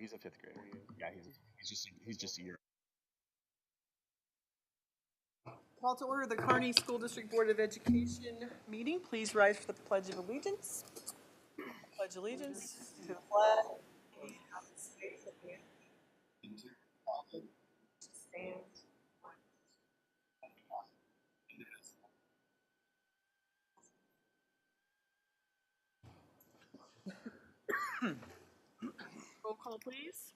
he's a fifth grader. Yeah, he's just a year. Call to order the Kearney School District Board of Education meeting. Please rise for the Pledge of Allegiance. Pledge allegiance to the flag of the United States of America. Stands. Roll call, please.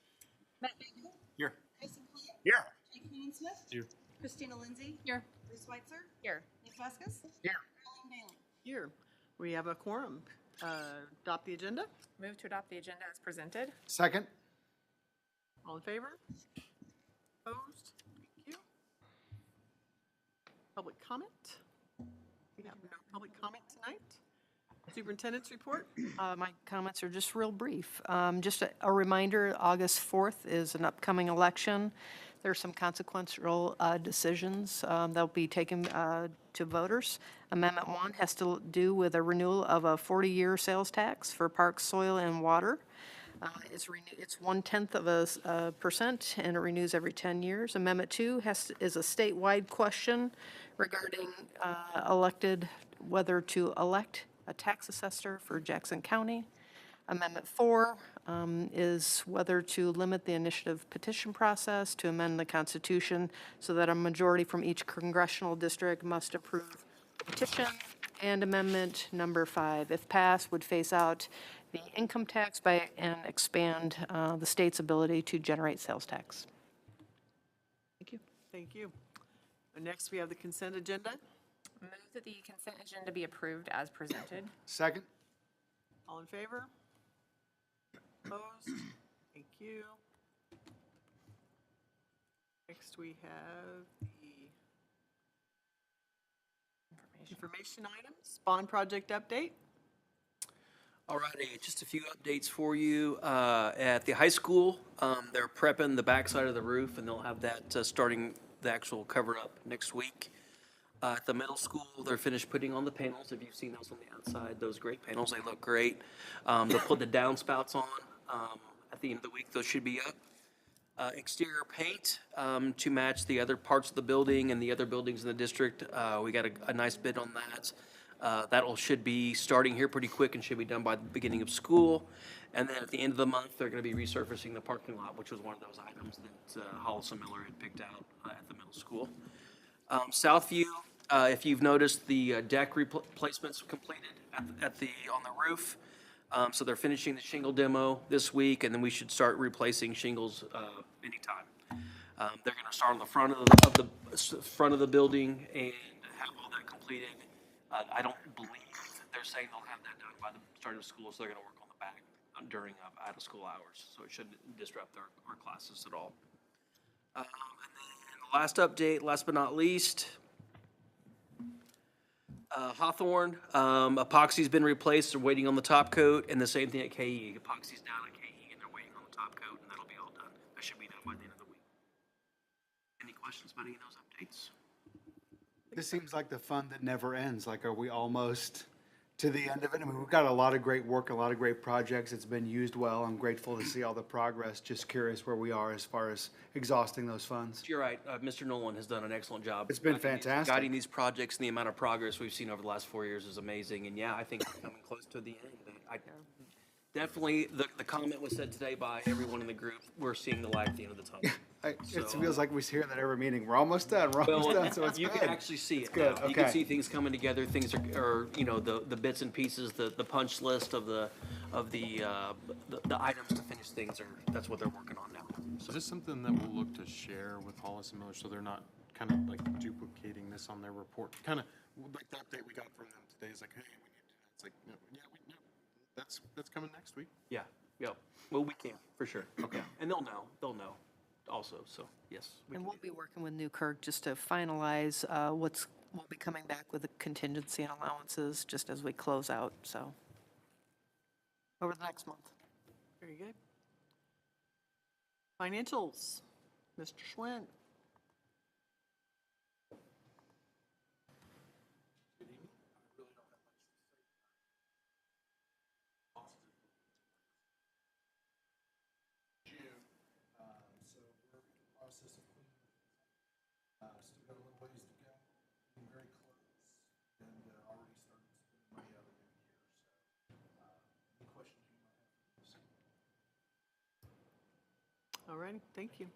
Matt Baker. Here. Tyson Cole. Here. Jake Smith. Here. Christina Lindsay. Here. Bruce Schweitzer. Here. Nick Vasquez. Here. Colleen Bailey. Here. We have a quorum. Adopt the agenda. Move to adopt the agenda as presented. Second. All in favor? Opposed? Thank you. Public comment? We have no public comment tonight. Superintendent's report? My comments are just real brief. Just a reminder, August 4th is an upcoming election. There are some consequential decisions that'll be taken to voters. Amendment 1 has to do with a renewal of a 40-year sales tax for parks, soil, and water. It's 1/10 of a percent, and it renews every 10 years. Amendment 2 is a statewide question regarding whether to elect a tax assessor for Jackson County. Amendment 4 is whether to limit the initiative petition process to amend the Constitution so that a majority from each congressional district must approve the petition. And Amendment number 5, if passed, would phase out the income tax and expand the state's ability to generate sales tax. Thank you. Thank you. Next, we have the consent agenda. Move that the consent agenda be approved as presented. Second. All in favor? Opposed? Thank you. Next, we have the information items. Bond project update. Alrighty, just a few updates for you. At the high school, they're prepping the backside of the roof, and they'll have that starting the actual cover up next week. At the middle school, they're finished putting on the panels. If you've seen those on the outside, those great panels, they look great. They'll put the downspouts on at the end of the week. Those should be up. Exterior paint to match the other parts of the building and the other buildings in the district. We got a nice bid on that. Should be starting here pretty quick and should be done by the beginning of school. And then at the end of the month, they're going to be resurfacing the parking lot, which was one of those items that Hollison Miller had picked out at the middle school. Southview, if you've noticed, the deck replacements completed on the roof. So they're finishing the shingle demo this week, and then we should start replacing shingles anytime. They're going to start on the front of the building and have all that completed. I don't believe they're saying they'll have that done by the start of school, so they're going to work on the back during out of school hours, so it shouldn't disrupt our classes at all. And then the last update, last but not least, Hawthorne, epoxy's been replaced. They're waiting on the top coat, and the same thing at KE. Epoxy's down at KE, and they're waiting on the top coat, and that'll be all done. That should be done by the end of the week. Any questions about any of those updates? This seems like the fun that never ends. Like, are we almost to the end of it? I mean, we've got a lot of great work, a lot of great projects. It's been used well. I'm grateful to see all the progress. Just curious where we are as far as exhausting those funds. You're right. Mr. Nolan has done an excellent job. It's been fantastic. Guiding these projects, and the amount of progress we've seen over the last 4 years is amazing. And yeah, I think we're coming close to the end. Definitely, the comment was said today by everyone in the group. We're seeing the light at the end of the tunnel. It feels like we hear that every meeting. We're almost done. We're almost done. So it's you good. can actually see it. good. Now. You can Okay. see things coming together. Things are the bits and pieces, the punch list of the items to finish things that's what they're working on now. So is this something that we'll look to share with Hollis and Miller so they're not kind of like duplicating this on their report? Kind of like the update we got from them today is like, hey, we need to. It's like, no, that's coming next week. Yeah. Well, we can for sure. Okay. And they'll know also. So yes. And we'll be working with Newkirk just to finalize we'll be coming back with the contingency and allowances just as we close out, so over the next month. Very good. Financials, Mr. Schwinn. All right, thank you.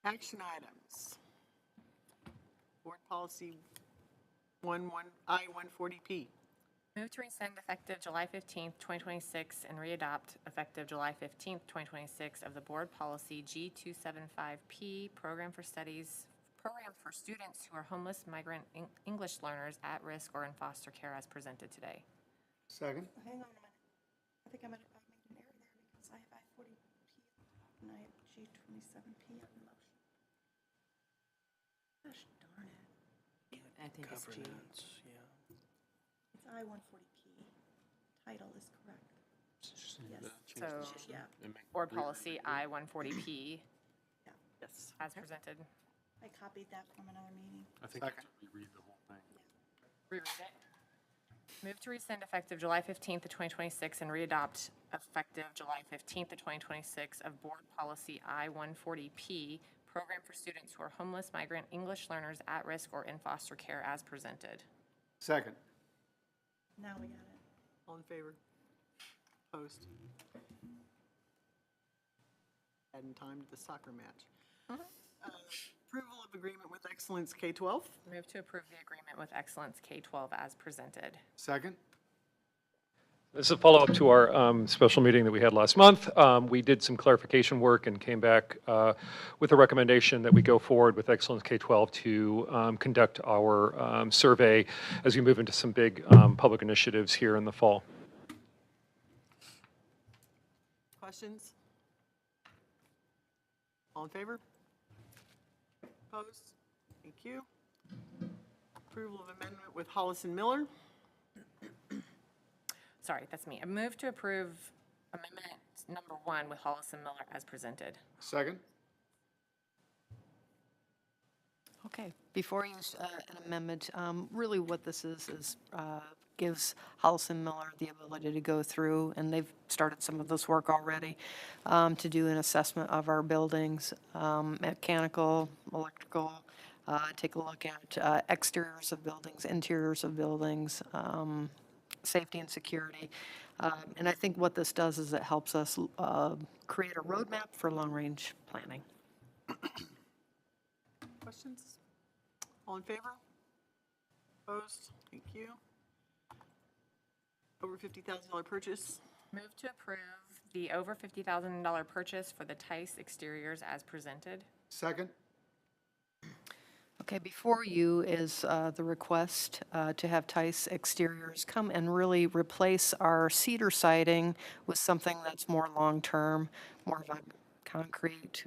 Action items. Board policy I-140P. Move to rescind effective July 15th, 2026, and readopt effective July 15th, 2026 of the board policy G275P, program for students who are homeless migrant English learners at risk or in foster care as presented today. Second? Hang on a minute. I think I made an error there because I have I-40P and I have G27P on the motion. Gosh darn it. I think it's G. Governance, yeah. It's I-140P. Title is correct. Yes. So, Yeah, board policy I-140P Yes. as presented. I copied that from another meeting. I think you have to reread the whole thing. Reread it. Move to rescind effective July 15th to 2026 and readopt effective July 15th to 2026 of board policy I-140P, program for students who are homeless migrant English learners at risk or in foster care as presented. Second. Now we got it. All in favor? Opposed? Adding time to the soccer match. Approval of agreement with Excellence K-12. Move to approve the agreement with Excellence K-12 as presented. Second? This is a follow-up to our special meeting that we had last month. We did some clarification work and came back with a recommendation that we go forward with Excellence K-12 to conduct our survey as we move into some big public initiatives here in the fall. Questions? All in favor? Opposed? Thank you. Approval of amendment with Hollis and Miller. Sorry, that's me. I move to approve amendment number 1 with Hollis and Miller as presented. Second? Okay, before you use an amendment, really what this is gives Hollis and Miller the ability to go through, and they've started some of this work already, to do an assessment of our buildings, mechanical, electrical, take a look at exteriors of buildings, interiors of buildings, safety and security. And I think what this does is it helps us create a roadmap for long-range planning. Questions? All in favor? Opposed? Thank you. Over $50,000 purchase. Move to approve the over $50,000 purchase for the Tice exteriors as presented. Second? Okay, before you is the request to have Tice Exteriors come and really replace our cedar siding with something that's more long-term, more of a concrete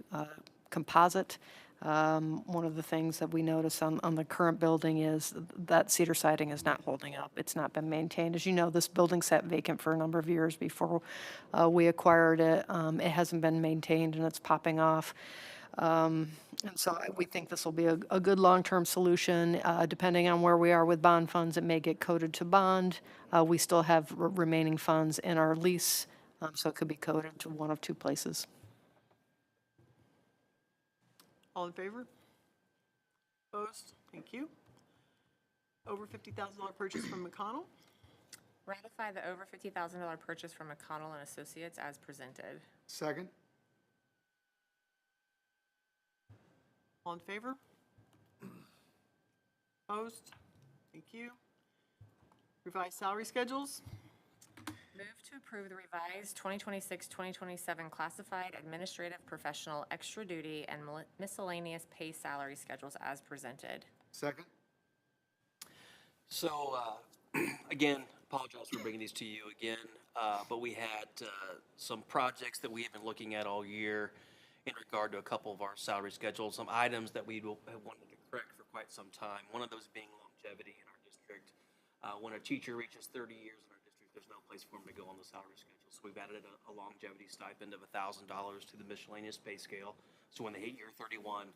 composite. One of the things that we notice on the current building is that cedar siding is not holding up. It's not been maintained. As you know, this building sat vacant for a number of years before we acquired it. It hasn't been maintained and it's popping off. And so we think this will be a good long-term solution. Depending on where we are with bond funds, it may get coded to bond. We still have remaining funds in our lease, so it could be coded to one of two places. All in favor? Opposed? Thank you. Over $50,000 purchase from McConnell. Ratify the over $50,000 purchase from McConnell and Associates as presented. Second? All in favor? Opposed? Thank you. Revised salary schedules. Move to approve the revised 2026-2027 classified administrative professional extra duty and miscellaneous pay salary schedules as presented. Second? So, again, apologize for bringing these to you again, but we had some projects that we have been looking at all year in regard to a couple of our salary schedules, some items that we have wanted to correct for quite some time. One of those being longevity in our district. When a teacher reaches 30 years in our district, there's no place for them to go on the salary schedule. So we've added a longevity stipend of $1,000 to the miscellaneous pay scale. So when they hit year 31,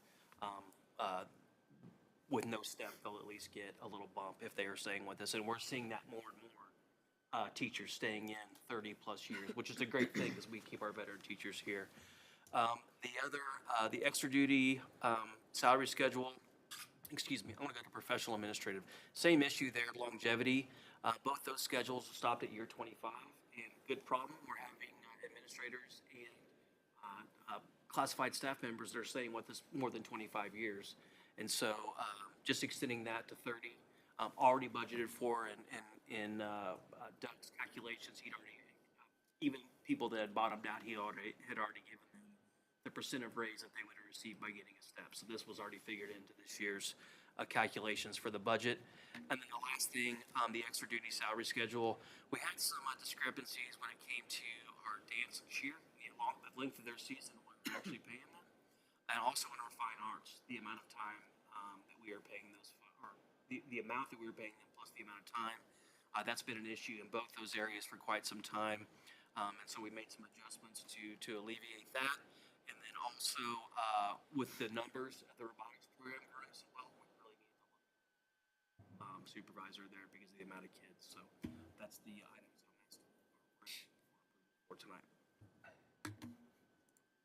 with no step, they'll at least get a little bump if they are staying with us. And we're seeing that more and more, teachers staying in 30 plus years, which is a great thing as we keep our veteran teachers here. The extra duty salary schedule, excuse me, I'm gonna go to professional administrative. Same issue there, longevity. Both those schedules stopped at year 25, and good problem. We're having administrators and classified staff members that are staying with us more than 25 years. And so just extending that to 30, already budgeted for in Doug's calculations. He'd already, even people that had bottomed out, he had already given them the percent of raise that they would have received by getting a step. So this was already figured into this year's calculations for the budget. And then the last thing, the extra duty salary schedule, we had some discrepancies when it came to our dance cheer, the length of their season, what we're actually paying them, and also in our fine arts, the amount of time that we are paying those, or the amount that we were paying them plus the amount of time. That's been an issue in both those areas for quite some time. And so we made some adjustments to alleviate that. And then also with the numbers at the robotics program growing so well, we really need the supervisor there because of the amount of kids. So that's the items I'm asking for tonight.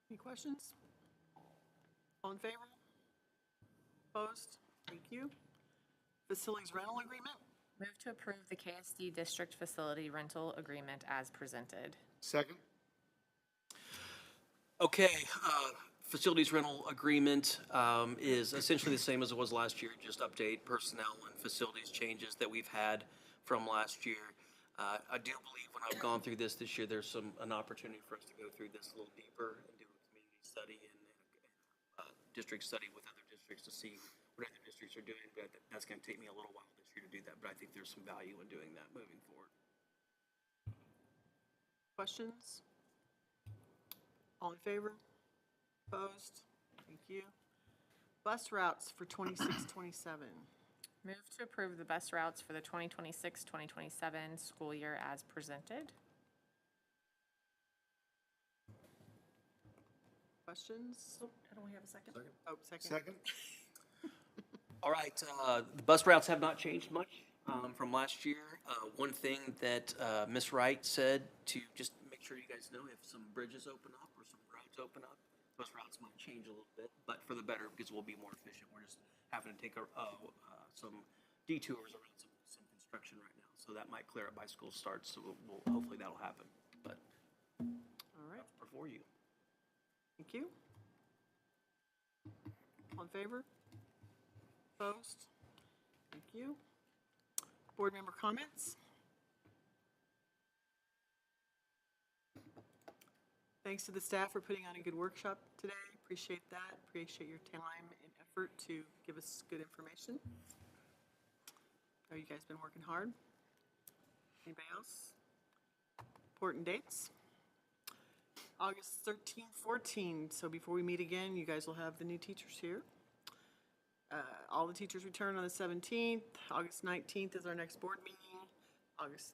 Any questions? All in favor? Opposed? Thank you. Facilities rental agreement? Move to approve the KSD District Facility Rental Agreement as presented. Second? Okay, facilities rental agreement is essentially the same as it was last year, just update personnel and facilities changes that we've had from last year. I do believe when I've gone through this year, there's an opportunity for us to go through this a little deeper and do a community study and district study with other districts to see what other districts are doing. But that's going to take me a little while this year to do that, but I think there's some value in doing that moving forward. Questions? All in favor? Opposed? Thank you. Bus routes for 26-27. Move to approve the bus routes for the 2026-2027 school year as presented. Questions? Oh, I don't have a second. Oh, second. Second? All right, the bus routes have not changed much from last year. One thing that Ms. Wright said to just make sure you guys know if some bridges open up or some roads open up, bus routes might change a little bit, but for the better because we'll be more efficient. We're just having to take some detours around some construction right now, so that might clear up by school starts. So we'll hopefully that'll happen. But All right. before you. Thank you. All in favor? Opposed? Thank you. Board member comments? Thanks to the staff for putting on a good workshop today. Appreciate that. Appreciate your time and effort to give us good information. Know you guys been working hard. Anybody else? Important dates. August 13, 14. So before we meet again, you guys will have the new teachers here. All the teachers return on the 17th. August 19th is our next board meeting.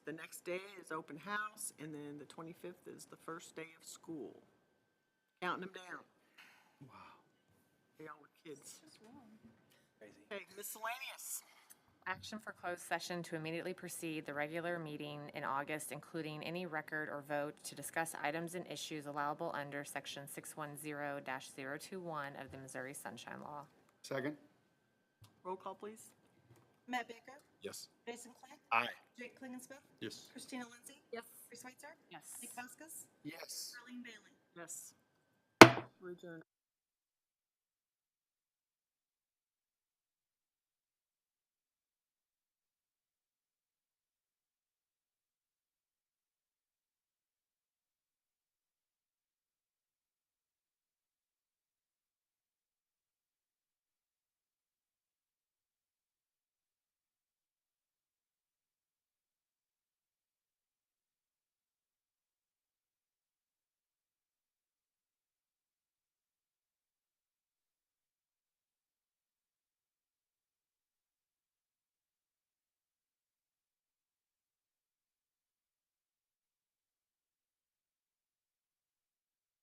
The next day is open house, and then the 25th is the first day of school. Counting them down. Wow. They all were kids. Crazy. Okay, miscellaneous. Action for closed session to immediately precede the regular meeting in August, including any record or vote to discuss items and issues allowable under Section 610-021 of the Missouri Sunshine Law. Second? Roll call, please. Matt Baker, Yes. Jason Clay, Aye. Jake Klingensmith, Yes. Christina Lindsay. Yes. Chris Schweitzer, Yes. Nick Vaskus, Yes. Darlene Bailey. Yes. We're adjourned.